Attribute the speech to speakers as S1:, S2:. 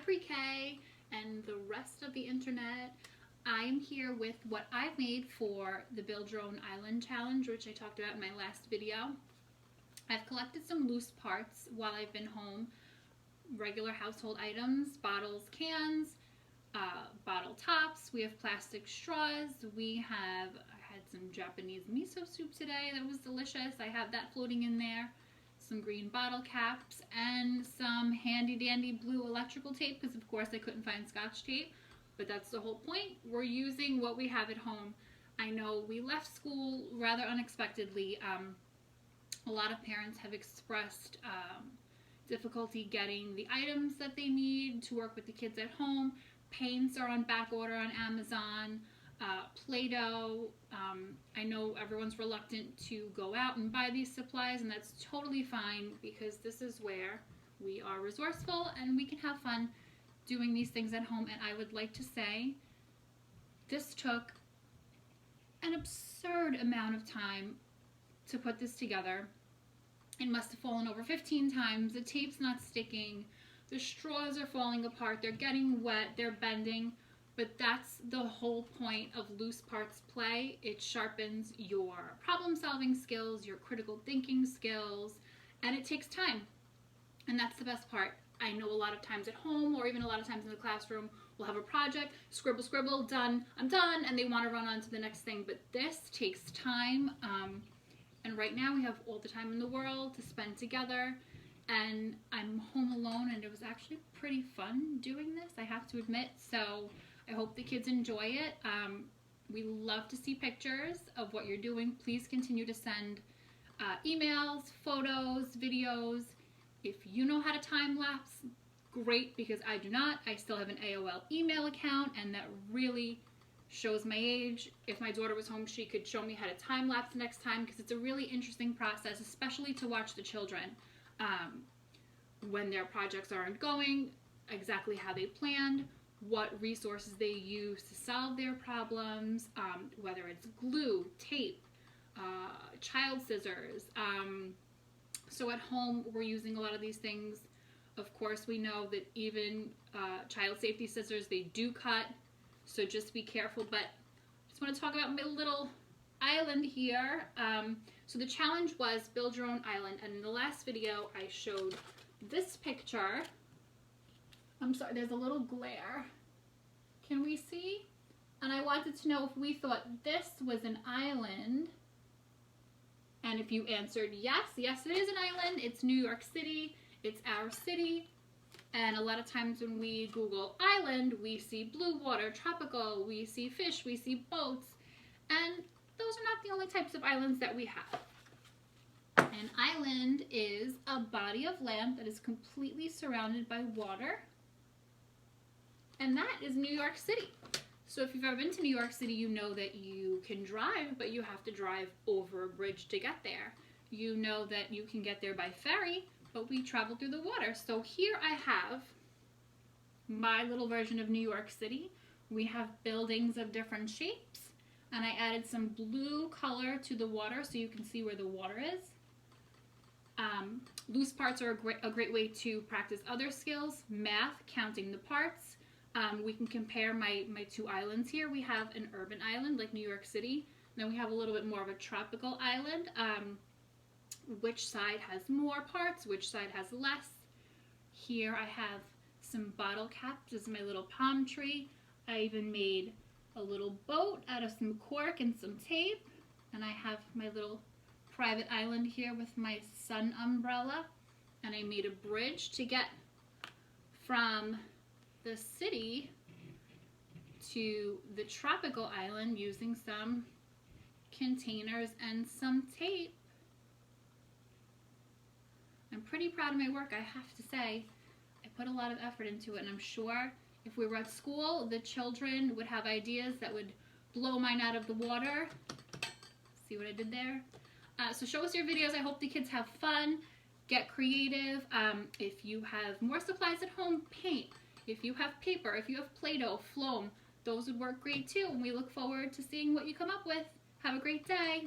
S1: pre-K and the rest of the internet. I'm here with what I've made for the Build Your Own Island Challenge, which I talked about in my last video. I've collected some loose parts while I've been home, regular household items, bottles, cans, bottle tops. We have plastic straws. I had some Japanese miso soup today that was delicious. I have that floating in there. Some green bottle caps and some handy dandy blue electrical tape, because of course I couldn't find Scotch tape, but that's the whole point. We're using what we have at home. I know we left school rather unexpectedly. A lot of parents have expressed difficulty getting the items that they need to work with the kids at home. Paints are on back order on Amazon. Play-Doh. I know everyone's reluctant to go out and buy these supplies, and that's totally fine, because this is where we are resourceful and we can have fun doing these things at home. And I would like to say this took an absurd amount of time to put this together. It must have fallen over 15 times. The tape's not sticking. The straws are falling apart. They're getting wet. They're bending. But that's the whole point of loose parts play. It sharpens your problem-solving skills, your critical thinking skills, and it takes time. And that's the best part. I know a lot of times at home, or even a lot of times in the classroom, we'll have a project, scribble, scribble, done, I'm done, and they want to run on to the next thing. But this takes time, and right now we have all the time in the world to spend together. And I'm home alone, and it was actually pretty fun doing this, I have to admit. So I hope the kids enjoy it. We love to see pictures of what you're doing. Please continue to send emails, photos, videos. If you know how to time lapse, great, because I do not. I still have an AOL email account, and that really shows my age. If my daughter was home, she could show me how to time lapse next time, because it's a really interesting process, especially to watch the children when their projects aren't going exactly how they planned, what resources they use to solve their problems, whether it's glue, tape, child scissors. So at home, we're using a lot of these things. Of course, we know that even child safety scissors, they do cut, so just be careful. But I just want to talk about my little island here. So the challenge was build your own island, and in the last video, I showed this picture. I'm sorry, there's a little glare. Can we see? And I wanted to know if we thought this was an island. And if you answered yes, yes it is an island. It's New York City. It's our city. And a lot of times when we Google island, we see blue water, tropical, we see fish, we see boats. And those are not the only types of islands that we have. An island is a body of land that is completely surrounded by water. And that is New York City. So if you've ever been to New York City, you know that you can drive, but you have to drive over a bridge to get there. You know that you can get there by ferry, but we travel through the water. So here I have my little version of New York City. We have buildings of different shapes, and I added some blue color to the water so you can see where the water is. Loose parts are a great way to practice other skills, math, counting the parts. We can compare my two islands here. We have an urban island like New York City. Then we have a little bit more of a tropical island. Which side has more parts, which side has less. Here I have some bottle caps. This is my little palm tree. I even made a little boat out of some cork and some tape. And I have my little private island here with my sun umbrella. And I made a bridge to get from the city to the tropical island using some containers and some tape. I'm pretty proud of my work, I have to say. I put a lot of effort into it, and I'm sure if we were at school, the children would have ideas that would blow mine out of the water. See what I did there? So show us your videos. I hope the kids have fun, get creative. If you have more supplies at home, paint. If you have paper, if you have Play-Doh, foam, those would work great too. And we look forward to seeing what you come up with. Have a great day.